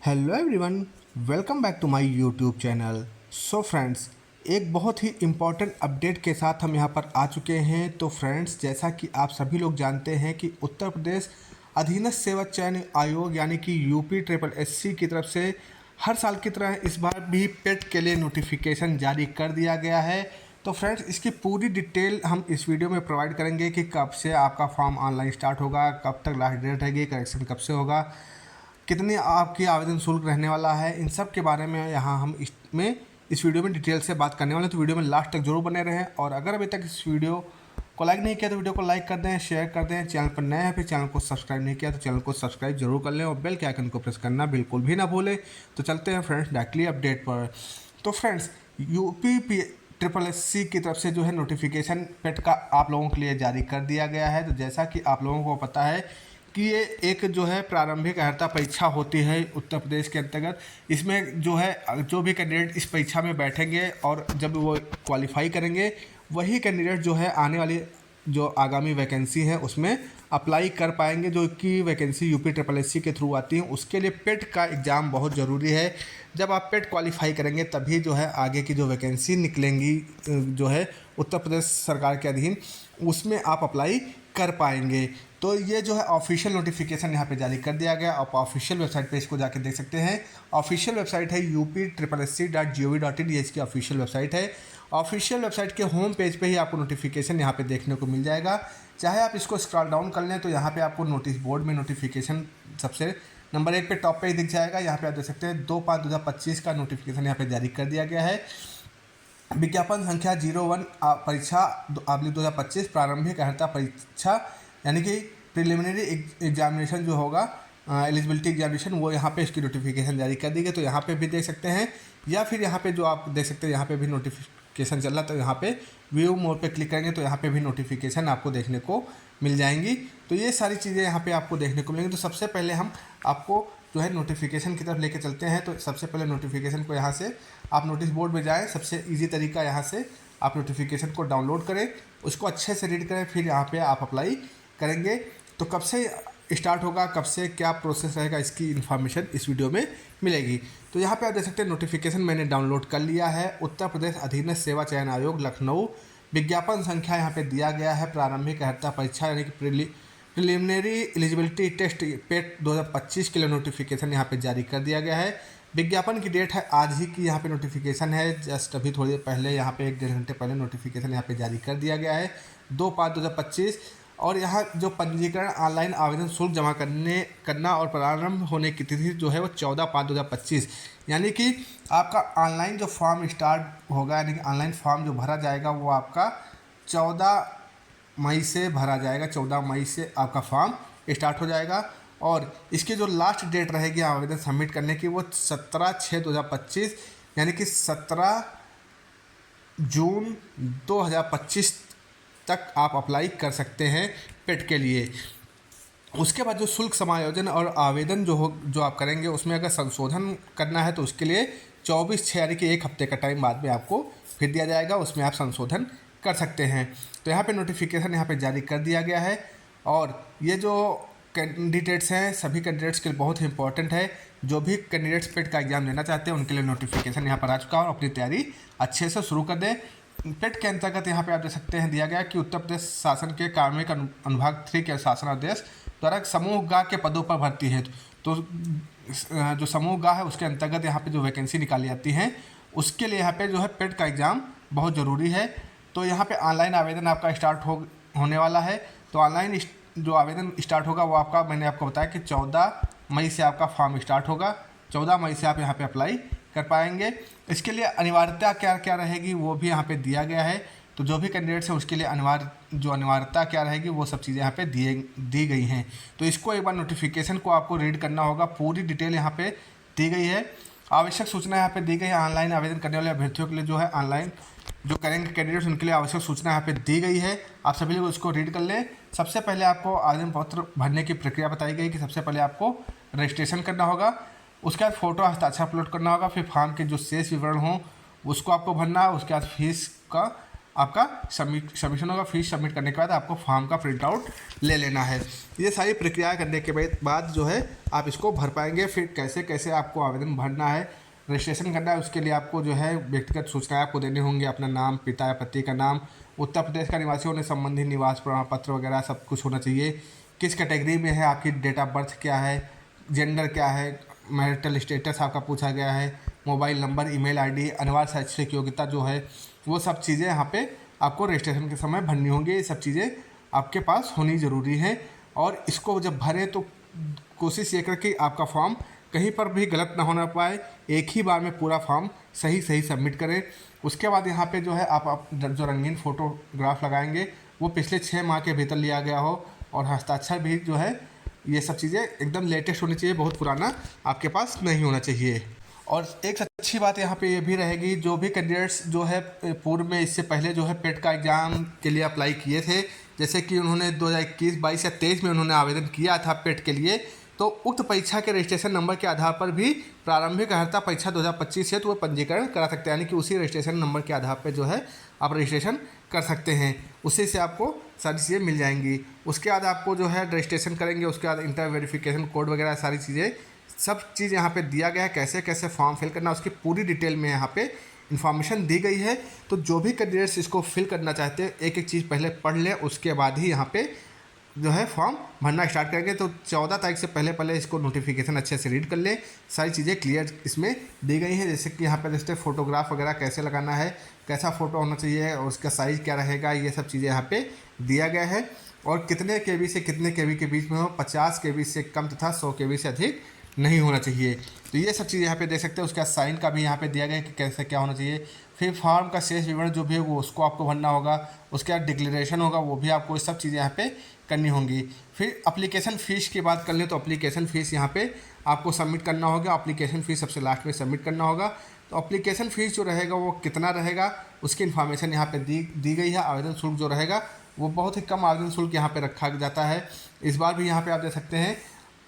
Hello everyone, welcome back to my YouTube channel. So friends, एक बहुत ही important update के साथ हम यहाँ पर आ चुके हैं। तो फ्रेंड्स, जैसा कि आप सभी लोग जानते हैं कि उत्तर प्रदेश अधीनस्थ सेवा चयन आयोग यानी कि यूपी ट्रिपल एससी की तरफ से हर साल की तरह इस बार भी पेट के लिए नोटिफिकेशन जारी कर दिया गया है। तो फ्रेंड्स, इसकी पूरी डिटेल हम इस वीडियो में प्रोवाइड करेंगे कि कब से आपका फॉर्म ऑनलाइन स्टार्ट होगा, कब तक लास्ट डेट रहेगी, करेक्शन कब से होगा, कितनी आपकी आवेदन शुल्क रहने वाला है। इन सब के बारे में यहाँ हम इस वीडियो में डिटेल से बात करने वाले हैं। तो वीडियो में लास्ट तक जरूर बने रहें। और अगर अभी तक इस वीडियो को लाइक नहीं किया तो वीडियो को लाइक कर दें, शेयर कर दें। चैनल पर नए हैं फिर चैनल को सब्सक्राइब नहीं किया तो चैनल को सब्सक्राइब जरूर कर लें और बेल के आइकन को प्रेस करना बिल्कुल भी ना भूलें। तो चलते हैं फ्रेंड्स डायरेक्टली अपडेट पर। तो friends, UP triple S C की तरफ से जो है नोटिफिकेशन पेट का आप लोगों के लिए जारी कर दिया गया है। तो जैसा कि आप लोगों को पता है कि ये एक जो है प्रारंभिक अर्हता परीक्षा होती है उत्तर प्रदेश के अंतर्गत। इसमें जो है जो भी कैंडिडेट इस परीक्षा में बैठेंगे और जब वो क्वालिफाई करेंगे, वही कैंडिडेट जो है आने वाली जो आगामी वैकेंसी है उसमें अप्लाई कर पाएंगे। जो कि vacancy UP triple S C के थ्रू आती है, उसके लिए पेट का एग्ज़ाम बहुत ज़रूरी है। जब आप पेट क्वालिफाई करेंगे तभी जो है आगे की जो वैकेंसी निकलेंगी जो है उत्तर प्रदेश सरकार के अधीन, उसमें आप अप्लाई कर पाएंगे। तो ये जो है ऑफिशियल नोटिफिकेशन यहाँ पे जारी कर दिया गया। आप ऑफिशियल वेबसाइट पे इसको जाके देख सकते हैं। ऑफिशियल वेबसाइट है UP SSC.gov.in, ये इसकी ऑफिशियल वेबसाइट है। ऑफिशियल वेबसाइट के होम पेज पे ही आपको नोटिफिकेशन यहाँ पे देखने को मिल जाएगा। चाहे आप इसको स्क्रॉल डाउन कर लें तो यहाँ पे आपको नोटिस बोर्ड में नोटिफिकेशन सबसे नंबर 1 पे टॉप पे ही दिख जाएगा। यहाँ पे आप देख सकते हैं 2/5/2025 का नोटिफिकेशन यहाँ पे जारी कर दिया गया है। विज्ञापन संख्या 01 परीक्षा 2025 प्रारंभिक अर्हता परीक्षा यानी कि प्रिलिमिनरी एग्जामिनेशन जो होगा, एलिजिबिलिटी एग्जामिनेशन, वो यहाँ पे इसकी नोटिफिकेशन जारी कर दी गई। तो यहाँ पे भी देख सकते हैं, या फिर यहाँ पे जो आप देख सकते हैं यहाँ पे भी नोटिफिकेशन चल रहा। तो यहाँ पे व्यू मोर पे क्लिक करेंगे तो यहाँ पे भी नोटिफिकेशन आपको देखने को मिल जाएंगी। तो ये सारी चीज़ें यहाँ पे आपको देखने को मिलेंगी। तो सबसे पहले हम आपको जो है नोटिफिकेशन की तरफ लेके चलते हैं। तो सबसे पहले नोटिफिकेशन को यहाँ से आप नोटिस बोर्ड में जाएँ। सबसे ईजी तरीका यहाँ से आप नोटिफिकेशन को डाउनलोड करें, उसको अच्छे से रीड करें, फिर यहाँ पे आप अप्लाई करेंगे। तो कब से स्टार्ट होगा, कब से क्या प्रोसेस रहेगा, इसकी इन्फॉर्मेशन इस वीडियो में मिलेगी। तो यहाँ पे आप देख सकते हैं नोटिफिकेशन मैंने डाउनलोड कर लिया है। उत्तर प्रदेश अधीनस्थ सेवा चयन आयोग लखनऊ, विज्ञापन संख्या यहाँ पे दिया गया है प्रारंभिक अर्हता परीक्षा यानी कि प्रिलिमिनरी एलिजिबिलिटी टेस्ट पेट 2025 के लिए नोटिफिकेशन यहाँ पे जारी कर दिया गया है। विज्ञापन की डेट है आज ही की, यहाँ पे नोटिफिकेशन है। जस्ट अभी थोड़ी देर पहले यहाँ पे 1-1.5 घंटे पहले नोटिफिकेशन यहाँ पे जारी कर दिया गया है 2/5/2025। और यहाँ जो पंजीकरण ऑनलाइन आवेदन शुल्क जमा करना और प्रारंभ होने की तिथि जो है वो 14/5/2025, यानी कि आपका ऑनलाइन जो फॉर्म स्टार्ट होगा यानी कि ऑनलाइन फॉर्म जो भरा जाएगा वो आपका 14 मई से भरा जाएगा। 14 मई से आपका फॉर्म स्टार्ट हो जाएगा। और इसकी जो लास्ट डेट रहेगी आवेदन सबमिट करने की वो 17/6/2025 यानी कि 17 जून 2025 तक आप अप्लाई कर सकते हैं पेट के लिए। उसके बाद जो शुल्क समायोजन और आवेदन जो आप करेंगे उसमें अगर संशोधन करना है तो उसके लिए 24/6 यानी कि 1 हफ्ते का टाइम बाद में आपको फिर दिया जाएगा, उसमें आप संशोधन कर सकते हैं। तो यहाँ पे नोटिफिकेशन यहाँ पे जारी कर दिया गया है। और ये जो कैंडिडेट्स हैं सभी कैंडिडेट्स के लिए बहुत ही इंपॉर्टेंट है। जो भी कैंडिडेट्स पेट का एग्जाम लेना चाहते हैं उनके लिए नोटिफिकेशन यहाँ पर आ चुका है और अपनी तैयारी अच्छे से शुरू कर दें। पेट के अंतर्गत यहाँ पे आप देख सकते हैं दिया गया कि उत्तर प्रदेश शासन के कार्मिक अनुभाग 3 के शासनादेश द्वारा समूह ग के पदों पर भर्ती है। तो जो समूह ग है उसके अंतर्गत यहाँ पे जो वैकेंसी निकाली जाती हैं उसके लिए यहाँ पे जो है पेट का एग्ज़ाम बहुत ज़रूरी है। तो यहाँ पे ऑनलाइन आवेदन आपका स्टार्ट होने वाला है। तो ऑनलाइन जो आवेदन स्टार्ट होगा वो आपका, मैंने आपको बताया कि 14 मई से आपका फॉर्म स्टार्ट होगा। 14 मई से आप यहाँ पे अप्लाई कर पाएंगे। इसके लिए अनिवार्यता क्या क्या रहेगी वो भी यहाँ पे दिया गया है। तो जो भी कैंडिडेट्स हैं उसके लिए अनिवार्यता क्या रहेगी वो सब चीज़ें यहाँ पे दी गई हैं। तो इसको एक बार नोटिफिकेशन को आपको रीड करना होगा, पूरी डिटेल यहाँ पे दी गई है। आवश्यक सूचना यहाँ पे दी गई है। ऑनलाइन आवेदन करने वाले अभ्यर्थियों के लिए जो है ऑनलाइन जो करेंगे कैंडिडेट्स उनके लिए आवश्यक सूचना यहाँ पे दी गई है। आप सभी लोग उसको रीड कर लें। सबसे पहले आपको आवेदन पत्र भरने की प्रक्रिया बताई गई कि सबसे पहले आपको रजिस्ट्रेशन करना होगा, उसके बाद फोटो हस्ताक्षर अपलोड करना होगा, फिर फॉर्म के जो शेष विवरण हों उसको आपको भरना है, उसके बाद फीस का आपका सबमिशन होगा। फीस सबमिट करने के बाद आपको फॉर्म का प्रिंट आउट ले लेना है। ये सारी प्रक्रिया करने के बाद जो है आप इसको भर पाएंगे। फिर कैसे कैसे आपको आवेदन भरना है, रजिस्ट्रेशन करना है, उसके लिए आपको जो है व्यक्तिगत सूचनाएं आपको देने होंगे। अपना नाम, पिता या पति का नाम, उत्तर प्रदेश का निवासी होने संबंधी निवास प्रमाण पत्र वगैरह सब कुछ होना चाहिए। किस कैटेगरी में है, आपकी डेट ऑफ बर्थ क्या है, जेंडर क्या है, मैरिटल स्टेटस आपका पूछा गया है, मोबाइल नंबर, ईमेल आईडी, अनिवार्य शैक्षिक योग्यता जो है, वो सब चीज़ें यहाँ पे आपको रजिस्ट्रेशन के समय भरनी होंगी। ये सब चीज़ें आपके पास होनी ज़रूरी है। और इसको जब भरें तो कोशिश ये करें कि आपका फॉर्म कहीं पर भी गलत ना होना पाए, एक ही बार में पूरा फॉर्म सही सही सबमिट करें। उसके बाद यहाँ पे जो है आप जो रंगीन फ़ोटोग्राफ लगाएंगे वो पिछले 6 माह के भीतर लिया गया हो, और हस्ताक्षर भी जो है ये सब चीज़ें एकदम लेटेस्ट होनी चाहिए, बहुत पुराना आपके पास नहीं होना चाहिए। और एक अच्छी बात यहाँ पे ये भी रहेगी, जो भी कैंडिडेट्स जो है पूर्व में इससे पहले जो है पेट का एग्ज़ाम के लिए अप्लाई किए थे, जैसे कि उन्होंने 2021, 22 या 23 में उन्होंने आवेदन किया था पेट के लिए, तो उक्त परीक्षा के रजिस्ट्रेशन नंबर के आधार पर भी प्रारंभिक अर्हता परीक्षा 2025 है तो वो पंजीकरण करा सकते हैं। यानी कि उसी रजिस्ट्रेशन नंबर के आधार पर जो है आप रजिस्ट्रेशन कर सकते हैं, उसी से आपको सारी चीज़ें मिल जाएंगी। उसके बाद आपको जो है रजिस्ट्रेशन करेंगे, उसके बाद इंटर वेरिफिकेशन कोड वगैरह सारी चीज़ें, सब चीज़ यहाँ पे दिया गया है। कैसे कैसे फॉर्म फिल करना उसकी पूरी डिटेल में यहाँ पे इन्फॉर्मेशन दी गई है। तो जो भी कैंडिडेट्स इसको फिल करना चाहते हैं, एक एक चीज़ पहले पढ़ लें, उसके बाद ही यहाँ पे जो है फॉर्म भरना स्टार्ट करेंगे। तो 14 तारीख से पहले पहले इसको नोटिफिकेशन अच्छे से रीड कर लें। सारी चीज़ें क्लियर इसमें दी गई हैं, जैसे कि यहाँ पे देखते फ़ोटोग्राफ वगैरह कैसे लगाना है, कैसा फ़ोटो होना चाहिए और उसका साइज़ क्या रहेगा, ये सब चीज़ें यहाँ पे दिया गया है। और कितने केबी से कितने केबी के बीच में हो, 50 केबी से कम तथा 100 केबी से अधिक नहीं होना चाहिए। तो ये सब चीज़ें यहाँ पे देख सकते हैं। उसका साइन का भी यहाँ पे दिया गया है कि कैसे क्या होना चाहिए। फिर फॉर्म का शेष विवरण जो भी है वो उसको आपको भरना होगा। उसके बाद डिक्लेरेशन होगा, वो भी आपको सब चीज़ें यहाँ पे करनी होंगी। फिर अप्लीकेशन फ़ीस की बात कर लें तो अप्लीकेशन फ़ीस यहाँ पे आपको सबमिट करना होगा। अप्लीकेशन फ़ीस सबसे लास्ट में सबमिट करना होगा। तो अप्लीकेशन फ़ीस जो रहेगा वो कितना रहेगा उसकी इन्फॉर्मेशन यहाँ पे दी गई है। आवेदन शुल्क जो रहेगा वो बहुत ही कम आवेदन शुल्क यहाँ पे रखा जाता है। इस बार भी यहाँ पे आप देख सकते हैं,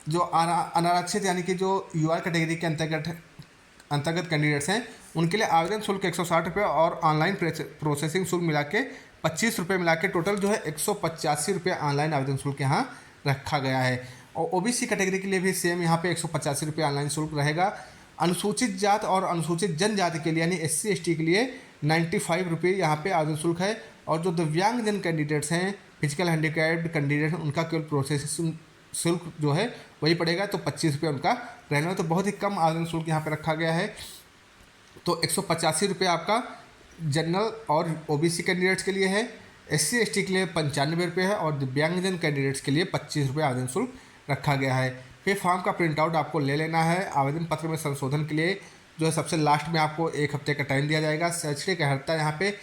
जो अनारक्षित यानी कि जो यूआर कैटेगरी के अंतर्गत कैंडिडेट्स हैं उनके लिए आवेदन शुल्क 160 रुपये और ऑनलाइन प्रोसेसिंग शुल्क मिला के 25 रुपये मिला के टोटल जो है 185 रुपये ऑनलाइन आवेदन शुल्क यहाँ रखा गया है। और ओबीसी कैटेगरी के लिए भी सेम यहाँ पे 185 रुपये ऑनलाइन शुल्क रहेगा। अनुसूचित जात और अनुसूचित जनजाति के लिए यानी SC ST के लिए 95 रुपये यहाँ पे आवेदन शुल्क है। और जो दिव्यांगजन कैंडिडेट्स हैं, फिजिकल हैंडीकैप्ड कैंडिडेट, उनका केवल प्रोसेसिंग शुल्क जो है वही पड़ेगा, तो 25 रुपये उनका रहना। तो बहुत ही कम आवेदन शुल्क यहाँ पे रखा गया है। तो 185 रुपये आपका जनरल और ओबीसी कैंडिडेट्स के लिए है, SC ST के लिए 95 रुपये है, और दिव्यांगजन कैंडिडेट्स के लिए 25 रुपये आवेदन शुल्क रखा गया है। फिर फॉर्म का प्रिंट आउट आपको ले लेना है। आवेदन पत्र में संशोधन के लिए जो है सबसे लास्ट में आपको 1 हफ्ते का टाइम दिया जाएगा। शैक्षणिक अर्हता यहाँ पे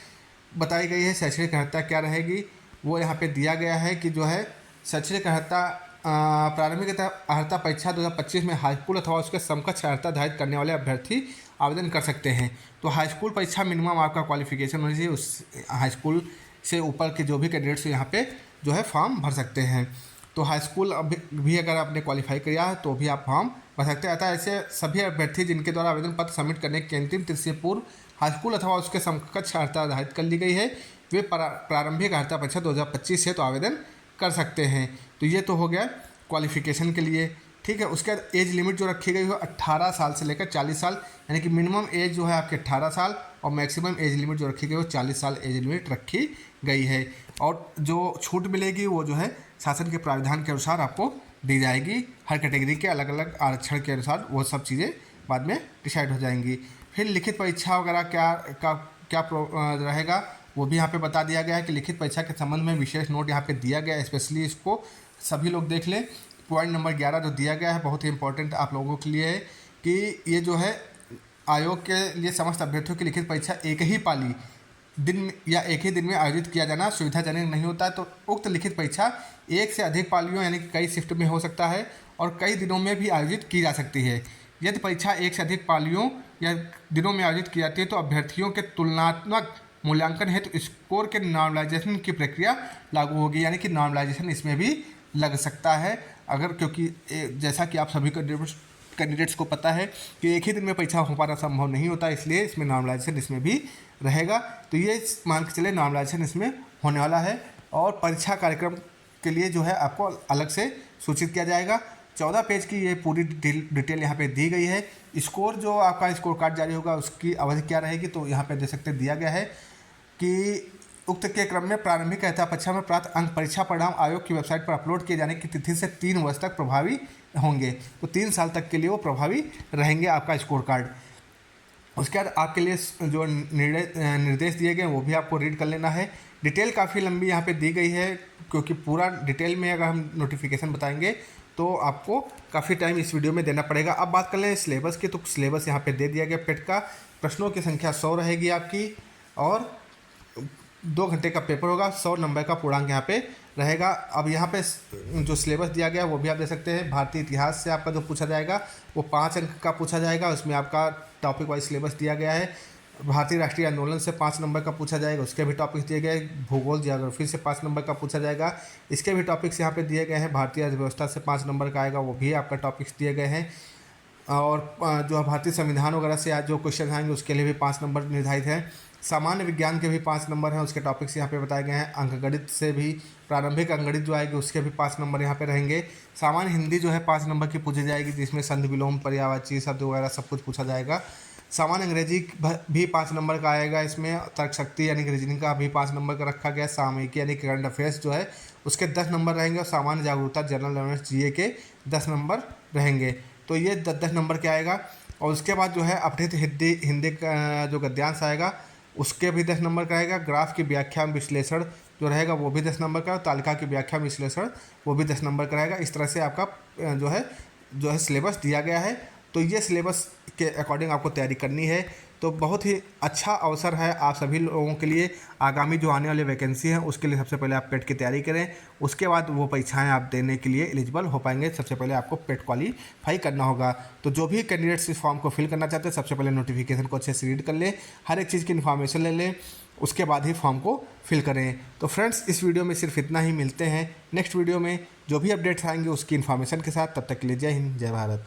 बताई गई है। शैक्षणिक अर्हता क्या रहेगी वो यहाँ पे दिया गया है कि जो है शैक्षणिक अर्हता प्रारंभिक अर्हता परीक्षा 2025 में हाई स्कूल अथवा उसके समकक्ष अर्हता धारित करने वाले अभ्यर्थी आवेदन कर सकते हैं। तो हाई स्कूल परीक्षा मिनिमम आपका क्वालिफिकेशन होनी चाहिए, उस हाई स्कूल से ऊपर के जो भी कैंडिडेट्स यहाँ पे जो है फॉर्म भर सकते हैं। तो हाई स्कूल भी अगर आपने क्वालिफाई किया है तो भी आप फॉर्म भर सकते हैं। अतः ऐसे सभी अभ्यर्थी जिनके द्वारा आवेदन पत्र सबमिट करने की अंतिम तिथि से पूर्व हाई स्कूल अथवा उसके समकक्ष अर्हता धारित कर ली गई है, वे प्रारंभिक अर्हता परीक्षा 2025 से तो आवेदन कर सकते हैं। तो ये तो हो गया क्वालिफिकेशन के लिए, ठीक है। उसके बाद एज लिमिट जो रखी गई हो 18 साल से लेकर 40 साल, यानी कि मिनिमम एज जो है आपके 18 साल और मैक्सिमम एज लिमिट जो रखी गई हो 40 साल एज लिमिट रखी गई है। और जो छूट मिलेगी वो जो है शासन के प्राविधान के अनुसार आपको दी जाएगी। हर कैटेगरी के अलग अलग आरक्षण के अनुसार वो सब चीज़ें बाद में डिसाइड हो जाएंगी। फिर लिखित परीक्षा वगैरह क्या रहेगा वो भी यहाँ पे बता दिया गया है कि लिखित परीक्षा के संबंध में विशेष नोट यहाँ पे दिया गया है। स्पेशली इसको सभी लोग देख लें। पॉइंट नंबर 11 जो दिया गया है बहुत ही इंपॉर्टेंट आप लोगों के लिए है कि ये जो है आयोग के लिए समस्त अभ्यर्थियों की लिखित परीक्षा एक ही पाली दिन या एक ही दिन में आयोजित किया जाना सुविधाजनक नहीं होता है। तो उक्त लिखित परीक्षा एक से अधिक पालियों यानी कि कई शिफ्ट में हो सकता है और कई दिनों में भी आयोजित की जा सकती है। यदि परीक्षा एक से अधिक पालियों या दिनों में आयोजित की जाती है तो अभ्यर्थियों के तुलनात्मक मूल्यांकन हेतु तो स्कोर के नॉर्मलाइजेशन की प्रक्रिया लागू होगी, यानी कि नॉर्मलाइजेशन इसमें भी लग सकता है। अगर क्योंकि जैसा कि आप सभी को कैंडिडेट्स को पता है कि एक ही दिन में परीक्षा हो पाना संभव नहीं होता, इसलिए इसमें नॉर्मलाइजेशन इसमें भी रहेगा। तो ये मान के चले नॉर्मलाइजेशन इसमें होने वाला है। और परीक्षा कार्यक्रम के लिए जो है आपको अलग से सूचित किया जाएगा। 14 पेज की ये पूरी डिटेल यहाँ पे दी गई है। स्कोर जो आपका स्कोर कार्ड जारी होगा उसकी अवधि क्या रहेगी, तो यहाँ पे देख सकते दिया गया है कि उक्त के क्रम में प्रारंभिक अहता परीक्षा में प्राप्त अंक परीक्षा परिणाम आयोग की वेबसाइट पर अपलोड किए जाने की तिथि से 3 वर्ष तक प्रभावी होंगे। तो 3 साल तक के लिए वो प्रभावी रहेंगे आपका स्कोर कार्ड। उसके बाद आपके लिए जो निर्देश दिए गए वो भी आपको रीड कर लेना है। डिटेल काफ़ी लंबी यहाँ पे दी गई है, क्योंकि पूरा डिटेल में अगर हम नोटिफिकेशन बताएंगे तो आपको काफ़ी टाइम इस वीडियो में देना पड़ेगा। अब बात कर लें सिलेबस की, तो सिलेबस यहाँ पे दे दिया गया पेट का। प्रश्नों की संख्या 100 रहेगी आपकी और 2 घंटे का पेपर होगा। 100 नंबर का पूर्णांक यहाँ पे रहेगा। अब यहाँ पे जो सिलेबस दिया गया वो भी आप देख सकते हैं। भारतीय इतिहास से आपका जो पूछा जाएगा वो 5 अंक का पूछा जाएगा, उसमें आपका टॉपिक वाइज सिलेबस दिया गया है। भारतीय राष्ट्रीय आंदोलन से 5 नंबर का पूछा जाएगा, उसके भी टॉपिक्स दिए गए। भूगोल जियोग्राफी से 5 नंबर का पूछा जाएगा, इसके भी टॉपिक्स यहाँ पे दिए गए हैं। भारतीय अर्थव्यवस्था से 5 नंबर का आएगा, वो भी आपका टॉपिक्स दिए गए हैं। और जो भारतीय संविधान वगैरह से आज जो क्वेश्चन आएंगे उसके लिए भी 5 नंबर निर्धारित हैं। सामान्य विज्ञान के भी 5 नंबर हैं, उसके टॉपिक्स यहाँ पे बताए गए हैं। अंकगणित से भी प्रारंभिक अंकगणित जो आएगी उसके भी 5 नंबर यहाँ पे रहेंगे। सामान्य हिंदी जो है 5 नंबर की पूछी जाएगी, जिसमें संधि विलोम पर्यायवाची शब्द वगैरह सब कुछ पूछा जाएगा। सामान्य अंग्रेजी भी 5 नंबर का आएगा। इसमें तर्क शक्ति यानी कि रीजनिंग का भी 5 नंबर का रखा गया। सामयिकी यानी करंट अफेयर्स जो है उसके 10 नंबर रहेंगे। और सामान्य जागरूकता जनरल अवेयरनेस जीए के 10 नंबर रहेंगे। तो ये 10 नंबर के आएगा। और उसके बाद जो है अपठित हिंदी का जो गद्यांश आएगा उसके भी 10 नंबर का आएगा। ग्राफ की व्याख्या विश्लेषण जो रहेगा वो भी 10 नंबर का। तालिका की व्याख्या विश्लेषण वो भी 10 नंबर का रहेगा। इस तरह से आपका जो है सिलेबस दिया गया है। तो ये सिलेबस के अकॉर्डिंग आपको तैयारी करनी है। तो बहुत ही अच्छा अवसर है आप सभी लोगों के लिए। आगामी जो आने वाली वैकेंसी है उसके लिए सबसे पहले आप पेट की तैयारी करें, उसके बाद वो परीक्षाएं आप देने के लिए एलिजिबल हो पाएंगे। सबसे पहले आपको पेट क्वालीफाई करना होगा। तो जो भी कैंडिडेट्स इस फॉर्म को फिल करना चाहते हैं सबसे पहले नोटिफिकेशन को अच्छे से रीड कर लें, हर एक चीज़ की इन्फॉर्मेशन ले लें, उसके बाद ही फॉर्म को फिल करें। तो फ्रेंड्स इस वीडियो में सिर्फ इतना ही। मिलते हैं नेक्स्ट वीडियो में जो भी अपडेट्स आएंगे उसकी इन्फॉर्मेशन के साथ। तब तक के लिए जय हिंद, जय भारत।